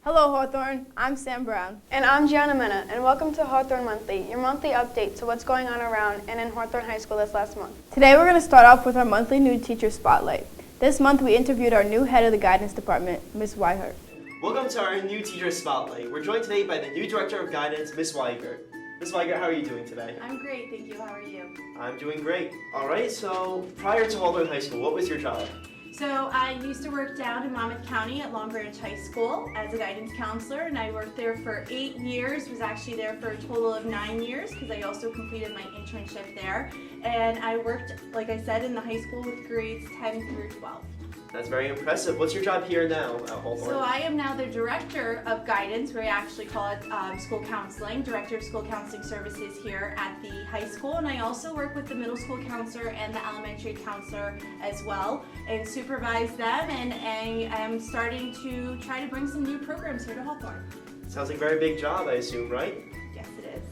Hello Hawthorne, I'm Sam Brown. And I'm Gianna Mena, and welcome to Hawthorne Monthly, your monthly update to what's going on around and in Hawthorne High School this last month. Today we're going to start off with our monthly new teacher spotlight. This month we interviewed our new head of the guidance department, Ms. Weihert. Welcome to our new teacher spotlight. We're joined today by the new director of guidance, Ms. Weigert. Ms. Weigert, how are you doing today? I'm great, thank you. How are you? I'm doing great. All right, so prior to Hawthorne High School, what was your job? So I used to work down in Monmouth County at Long Branch High School as a guidance counselor, and I worked there for 8 years, was actually there for a total of 9 years because I also completed my internship there. And I worked, like I said, in the high school with grades 10 through 12. That's very impressive. What's your job here now at Hawthorne? So I am now the director of guidance, we actually call it school counseling, director of school counseling services here at the high school. And I also work with the middle school counselor and the elementary counselor as well and supervise them. And I am starting to try to bring some new programs here to Hawthorne. Sounds like a very big job, I assume, right? Yes, it is.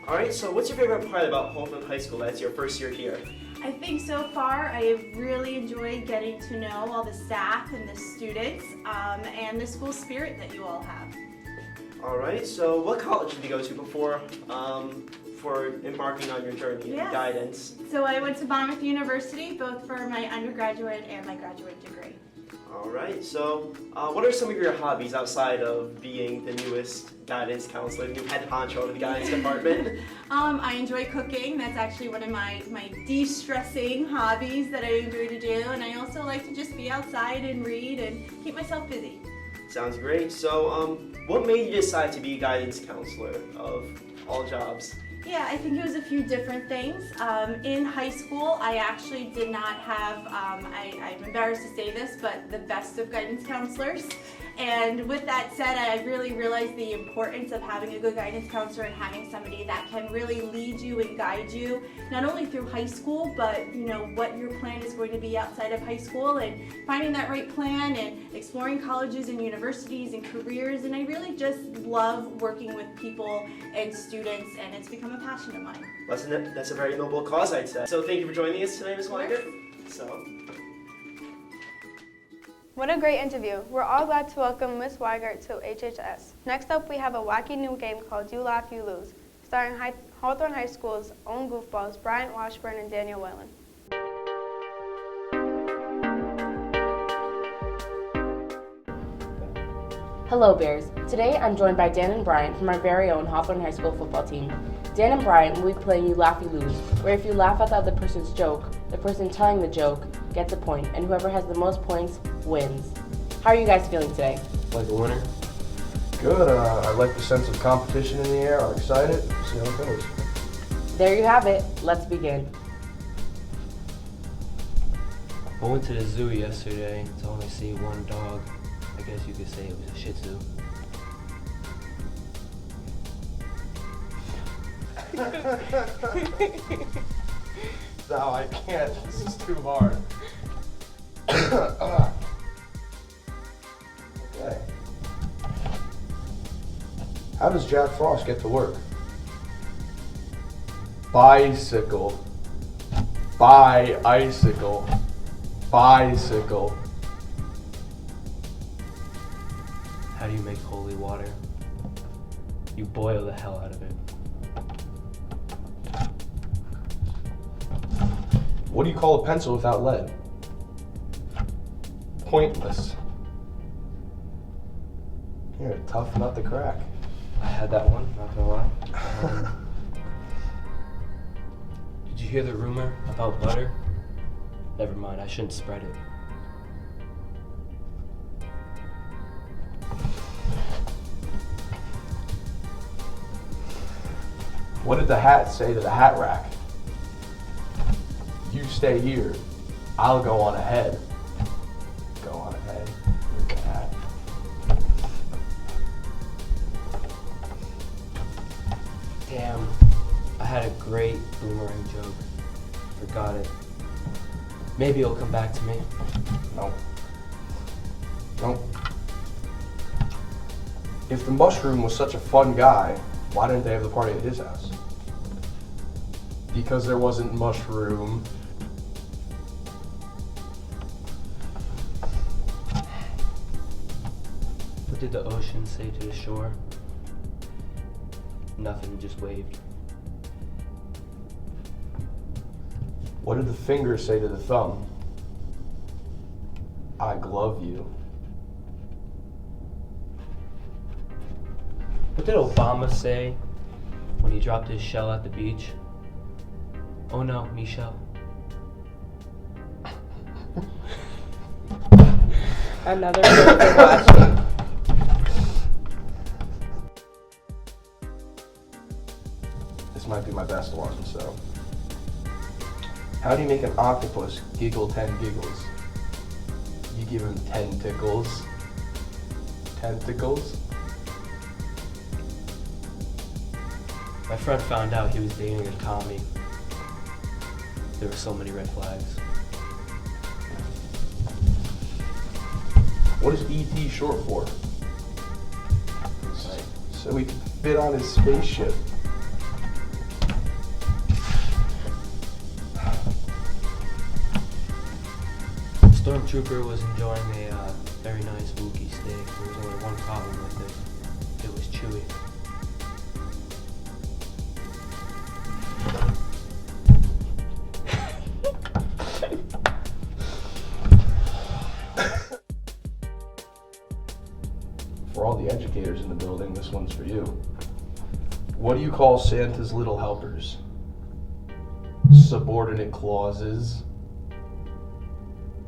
All right, so what's your favorite part about Hawthorne High School that's your first year here? I think so far I have really enjoyed getting to know all the staff and the students and the school spirit that you all have. All right, so what college did you go to before for embarking on your journey in guidance? So I went to Monmouth University both for my undergraduate and my graduate degree. All right, so what are some of your hobbies outside of being the newest guidance counselor, the new head honcho of the guidance department? I enjoy cooking. That's actually one of my de-stressing hobbies that I enjoy to do. And I also like to just be outside and read and keep myself busy. Sounds great. So what made you decide to be a guidance counselor of all jobs? Yeah, I think it was a few different things. In high school, I actually did not have, I'm embarrassed to say this, but the best of guidance counselors. And with that said, I really realized the importance of having a good guidance counselor and having somebody that can really lead you and guide you, not only through high school, but you know what your plan is going to be outside of high school and finding that right plan and exploring colleges and universities and careers. And I really just love working with people and students, and it's become a passion of mine. That's a very noble cause, I'd say. So thank you for joining us today, Ms. Weigert. What a great interview. We're all glad to welcome Ms. Weigert to HHS. Next up, we have a wacky new game called You Laugh, You Lose, starring Hawthorne High School's own goofballs, Bryant Washburn and Daniel Whalen. Hello Bears. Today I'm joined by Dan and Brian from our very own Hawthorne High School football team. Dan and Brian will be playing You Laugh, You Lose, where if you laugh at the other person's joke, the person telling the joke gets a point, and whoever has the most points wins. How are you guys feeling today? Like a winner? Good. I like the sense of competition in the air. I'm excited. See how it goes. There you have it. Let's begin. I went to the zoo yesterday to only see one dog. I guess you could say it was a Shih Tzu. No, I can't. This is too hard. Okay. How does Jack Frost get to work? Bicycle. Bicycle. Bicycle. How do you make holy water? You boil the hell out of it. What do you call a pencil without lead? Pointless. You're a tough nut to crack. I had that one, not gonna lie. Did you hear the rumor about butter? Never mind, I shouldn't spread it. What did the hat say to the hat rack? You stay here. I'll go on ahead. Go on ahead. Look at that. Damn, I had a great boomerang joke. Forgot it. Maybe it'll come back to me. Nope. Nope. If the mushroom was such a fun guy, why didn't they have the party at his house? Because there wasn't mushroom. What did the ocean say to the shore? Nothing, just waved. What did the finger say to the thumb? I glove you. What did Obama say when he dropped his shell at the beach? Oh no, Michelle. Another film for watching. This might be my best one, so. How do you make an octopus giggle 10 giggles? You give him 10 tickles. Tentacles? My friend found out he was dating a commie. There were so many red flags. What is ET short for? So he could fit on his spaceship. Stormtrooper was enjoying a very nice Wookiee steak. There was only one problem with it. It was chewy. For all the educators in the building, this one's for you. What do you call Santa's little helpers? Subordinate clauses.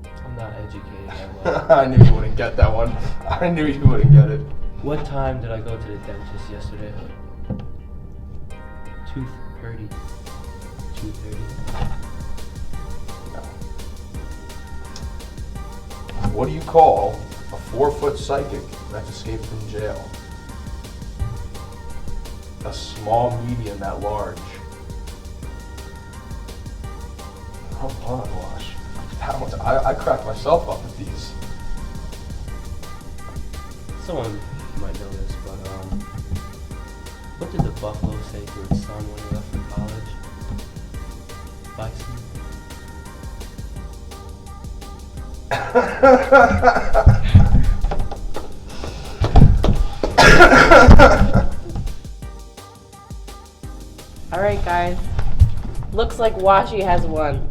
I'm not educated that well. I knew you wouldn't get that one. I knew you wouldn't get it. What time did I go to the dentist yesterday? 2:30. 2:30. No. What do you call a 4-foot psychic that's escaped from jail? A small, medium at large. Come on, Wash. I cracked myself up with these. Someone might know this, but what did the buffalo say to its son when he left for college? Bison? All right, guys. Looks like Washi has won.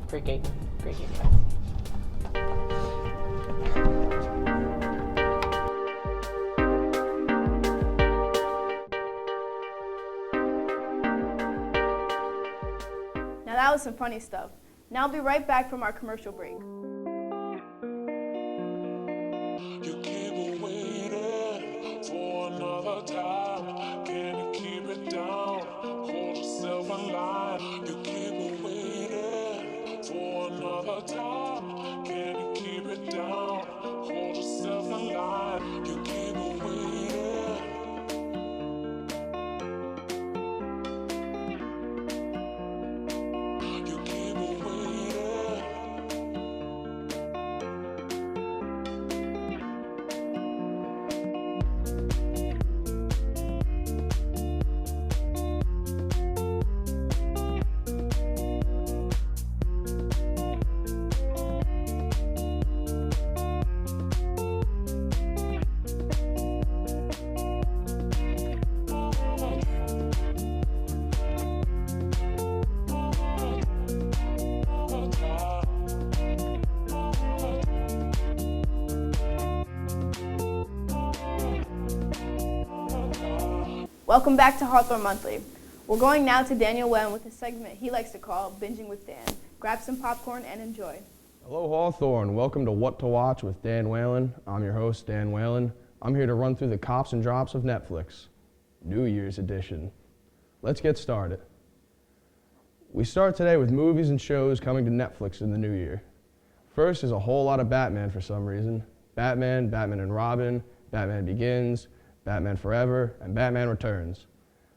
Great game. Great game, guys. Now that was some funny stuff. Now I'll be right back from our commercial break. You keep waiting for another time. Can you keep it down? Hold yourself alive. You keep waiting for another time. Can you keep it down? Hold yourself alive. You keep waiting. You keep waiting. Welcome back to Hawthorne Monthly. We're going now to Daniel Wen with a segment he likes to call Binging with Dan. Grab some popcorn and enjoy. Hello, Hawthorne. Welcome to What to Watch with Dan Whalen. I'm your host, Dan Whalen. I'm here to run through the cops and drops of Netflix. New Year's edition. Let's get started. We start today with movies and shows coming to Netflix in the new year. First is a whole lot of Batman for some reason. Batman, Batman and Robin, Batman Begins, Batman Forever, and Batman Returns.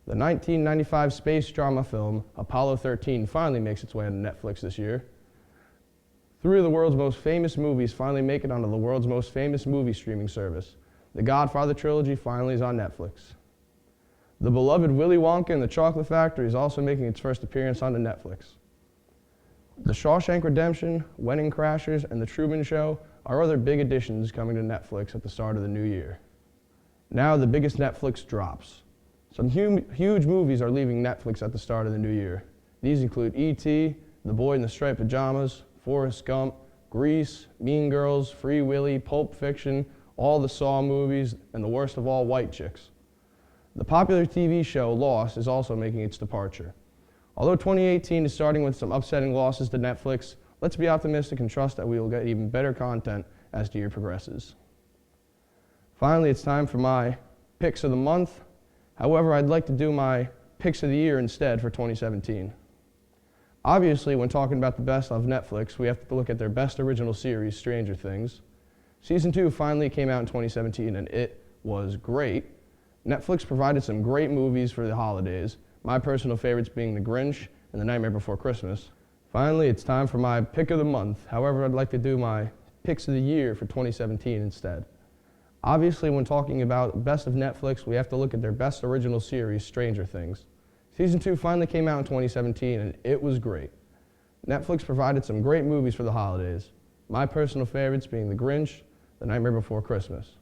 The 1995 space drama film Apollo 13 finally makes its way onto Netflix this year. Three of the world's most famous movies finally make it onto the world's most famous movie streaming service. The Godfather trilogy finally is on Netflix. The beloved Willy Wonka and the Chocolate Factory is also making its first appearance onto Netflix. The Shawshank Redemption, Wedding Crashers, and The Truman Show are other big additions coming to Netflix at the start of the new year. Now the biggest Netflix drops. Some huge movies are leaving Netflix at the start of the new year. These include E.T., The Boy in the Striped Pajamas, Forrest Gump, Grease, Mean Girls, Free Willy, Pulp Fiction, all the Saw movies, and the worst of all, White Chicks. The popular TV show Lost is also making its departure. Although 2018 is starting with some upsetting losses to Netflix, let's be optimistic and trust that we will get even better content as the year progresses. Finally, it's time for my picks of the month. However, I'd like to do my picks of the year instead for 2017. Obviously, when talking about the best of Netflix, we have to look at their best original series, Stranger Things. Season 2 finally came out in 2017, and it was great. Netflix provided some great movies for the holidays, my personal favorites being The Grinch and The Nightmare Before Christmas. Finally, it's time for my pick of the month. However, I'd like to do my picks of the year for 2017 instead. Obviously, when talking about best of Netflix, we have to look at their best original series, Stranger Things. Season 2 finally came out in 2017, and it was great. Netflix provided some great movies for the holidays, my personal favorites being The Grinch, The Nightmare Before Christmas.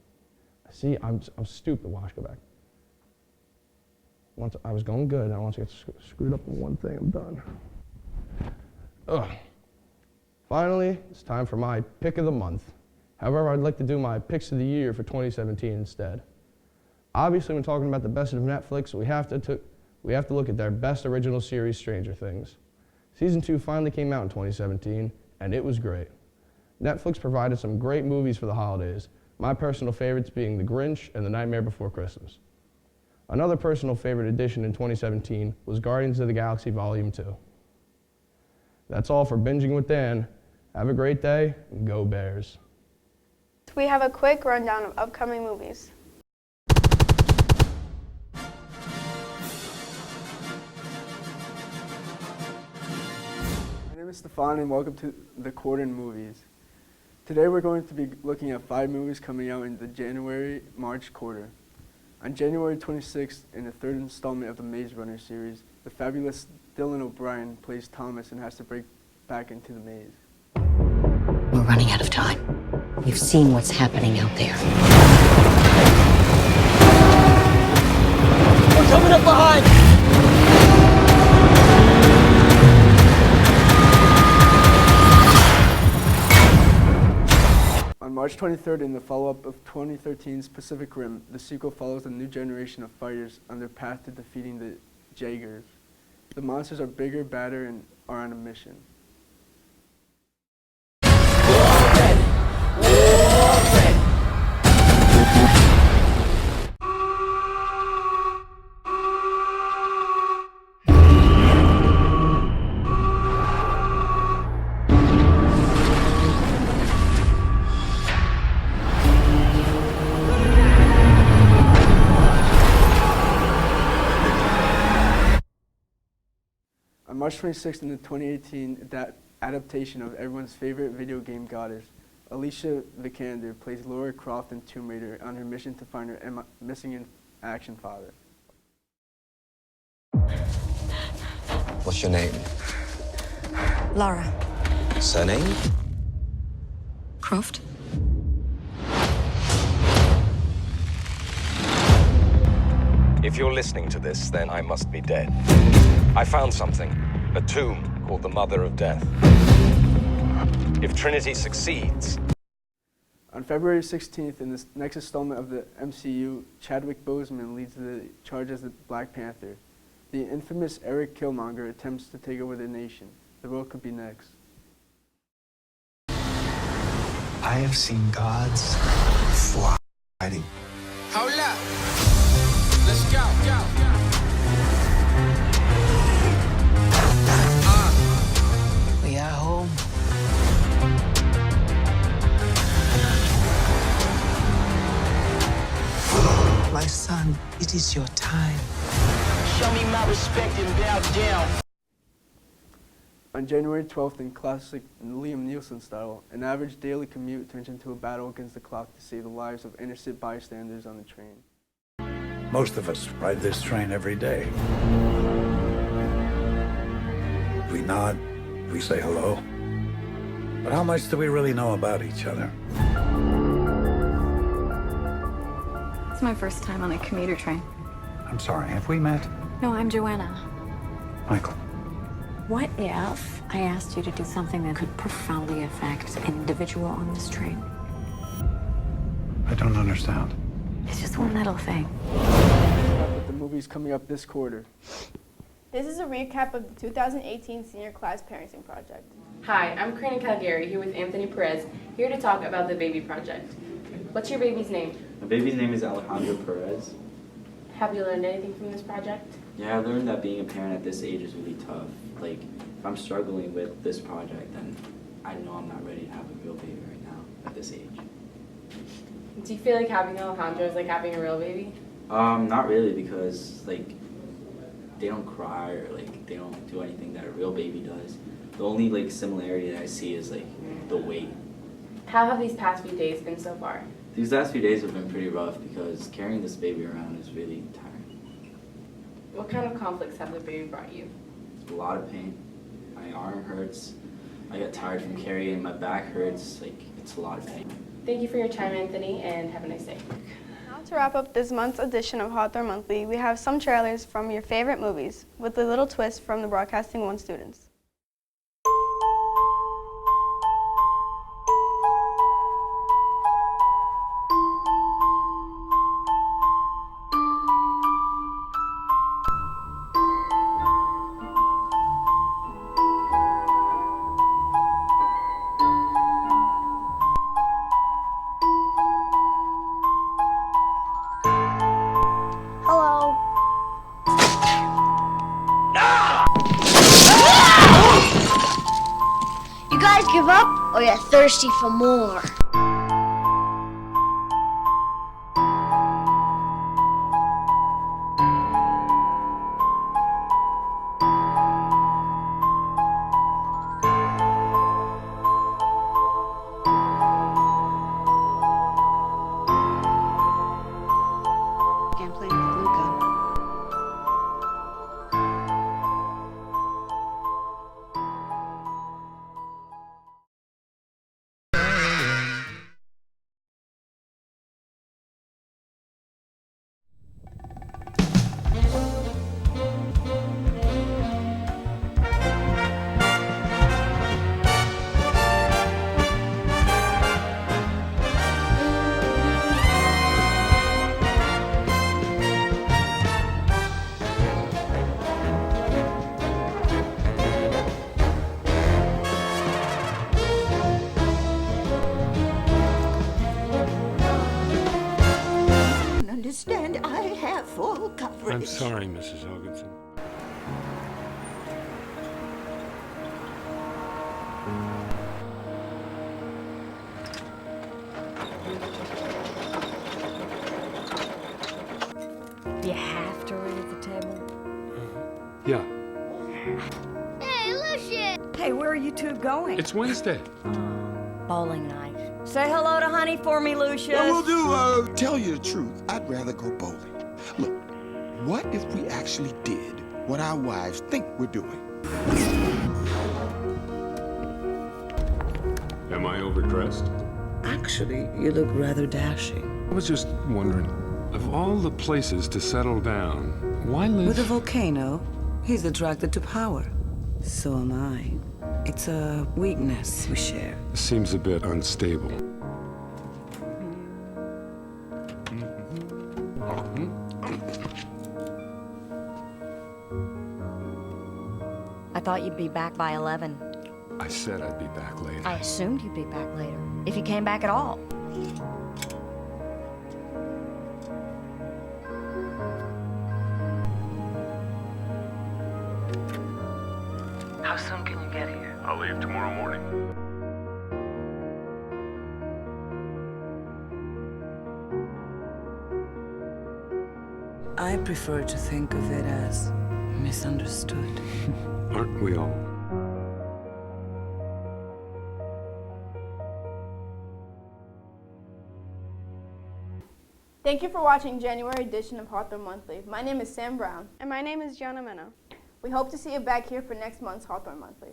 See, I'm stupid. Watch, go back. Once I was going good, and once I get screwed up on one thing, I'm done. Ugh. Finally, it's time for my pick of the month. However, I'd like to do my picks of the year for 2017 instead. Obviously, when talking about the best of Netflix, we have to look at their best original series, Stranger Things. Season 2 finally came out in 2017, and it was great. Netflix provided some great movies for the holidays, my personal favorites being The Grinch and The Nightmare Before Christmas. Another personal favorite addition in 2017 was Guardians of the Galaxy Volume 2. That's all for Binging with Dan. Have a great day, and go Bears. We have a quick rundown of upcoming movies. My name is Stefan and welcome to the Quarter in Movies. Today we're going to be looking at 5 movies coming out in the January-March quarter. On January 26th, in the 3rd installment of the Maze Runner series, the fabulous Dylan O'Brien plays Thomas and has to break back into the maze. We're running out of time. We've seen what's happening out there. We're coming up behind! On March 23rd, in the follow-up of 2013's Pacific Rim, the sequel follows a new generation of fighters on their path to defeating the Jaegers. The monsters are bigger, badder, and are on a mission. On March 26th, in the 2018 adaptation of everyone's favorite video game goddess, Alicia Vikander plays Lara Croft in Tomb Raider on her mission to find her missing in action father. What's your name? Lara Surname? Croft. If you're listening to this, then I must be dead. I found something, a tomb called the Mother of Death. If Trinity succeeds... On February 16th, in the next installment of the MCU, Chadwick Boseman leads the charge as the Black Panther. The infamous Eric Killmonger attempts to take over the nation. The world could be next. I have seen gods fighting. Hold up! Let's go, We are home. My son, it is your time. Show me my respect and bow down. On January 12th, in classic Liam Neeson style, an average daily commute turns into a battle against the clock to save the lives of innocent bystanders on the train. Most of us ride this train every day. We nod, we say hello, But how much do we really know about each other? It's my first time on a commuter train. I'm sorry, have we met? No, I'm Joanna. Michael. What if I asked you to do something that could profoundly affect an individual on this train? I don't understand. It's just one little thing. With the movies coming up this quarter. This is a recap of the 2018 Senior Class Parenting Project. Hi, I'm Karina Calgary here with Anthony Perez, here to talk about the baby project. What's your baby's name? My baby's name is Alejandro Perez. Have you learned anything from this project? Yeah, I learned that being a parent at this age is really tough. Like, if I'm struggling with this project, then I know I'm not ready to have a real baby right now at this age. Do you feel like having Alejandro is like having a real baby? Not really, because like they don't cry or like they don't do anything that a real baby does. The only like similarity that I see is like the weight. How have these past few days been so far? These last few days have been pretty rough because carrying this baby around is really tiring. What kind of conflicts have the baby brought you? It's a lot of pain. My arm hurts. I get tired from carrying. My back hurts. Like, it's a lot of pain. Thank you for your time, Anthony, and have a nice day. Now to wrap up this month's edition of Hawthorne Monthly, we have some trailers from your favorite movies with a little twist from the Broadcasting 1 students. Hello. You guys give up, or you're thirsty for more? Can't play with glue gun. Understand, I have full coverage. I'm sorry, Mrs. Hoganson. You have to read at the table. Yeah, Hey, Lucian! Hey, where are you two going? it's Wednesday. Bowling night. Say hello to Honey for me, Lucius. Yeah, we'll do. Tell you the truth, I'd rather go bowling. Look, what if we actually did what our wives think we're doing? Am I overdressed? Actually, you look rather dashing. I was just wondering, of all the places to settle down, why live? With a volcano, he's attracted to power. So am I. It's a weakness we share. Seems a bit unstable. I thought you'd be back by 11. I said I'd be back later. I assumed you'd be back later, if you came back at all. How soon can you get here? I'll leave tomorrow morning. I prefer to think of it as misunderstood. Aren't we all? Thank you for watching January edition of Hawthorne Monthly. My name is Sam Brown. And my name is Gianna Mena. We hope to see you back here for next month's Hawthorne Monthly.